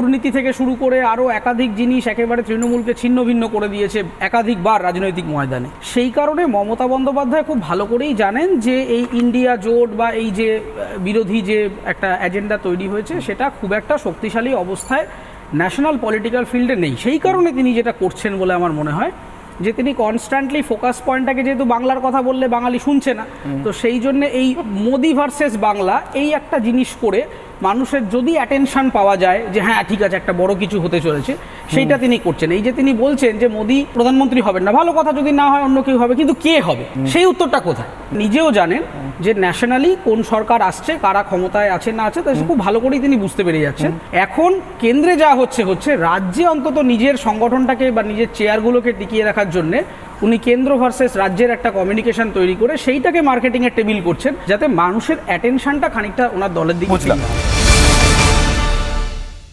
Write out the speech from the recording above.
দুর্নীতি থেকে শুরু করে আরও একাধিক জিনিস একেবারে তৃণমূলকে ছিন্ন ভিন্ন করে দিয়েছে একাধিকবার রাজনৈতিক ময়দানে। সেই কারণে মমতা বন্দ্যোপাধ্যায় খুব ভালো করেই জানেন যে এই ইন্ডিয়া জোট বা এই যে বিরোধী যে একটা এজেন্ডা তৈরি হয়েছে সেটা খুব একটা শক্তিশালী অবস্থায় ন্যাশনাল পলিটিক্যাল ফিল্ডে নেই। সেই কারণে তিনি যেটা করছেন বলে আমার মনে হয় যে তিনি কনস্ট্যান্টলি ফোকাস পয়েন্টটাকে, যেহেতু বাংলার কথা বললে বাঙালি শুনছে না, তো সেই জন্য এই মোদি ভার্সেস বাংলা এই একটা জিনিস করে মানুষের যদি অ্যাটেনশন পাওয়া যায় যে হ্যাঁ ঠিক আছে একটা বড় কিছু হতে চলেছে, সেইটা তিনি করছেন। এই যে তিনি বলছেন যে মোদি প্রধানমন্ত্রী হবেন না, ভালো কথা, যদি না হয় অন্য কেউ হবে, কিন্তু কে হবে সেই উত্তরটা কোথায়? নিজেও জানেন যে ন্যাশনালি কোন সরকার আসছে, কারা ক্ষমতায় আছে না আছে, তা খুব ভালো করেই তিনি বুঝতে পেরে যাচ্ছেন। এখন কেন্দ্রে যা হচ্ছে রাজ্যে অন্তত নিজের সংগঠনটাকে বা নিজের চেয়ারগুলোকে টিকিয়ে রাখার জন্য উনি কেন্দ্র ভার্সেস রাজ্যের একটা কমিউনিকেশন তৈরি করে সেইটাকে মার্কেটিংয়ের টেবিল করছেন, যাতে মানুষের অ্যাটেনশনটা খানিকটা ওনার দলের দিকে।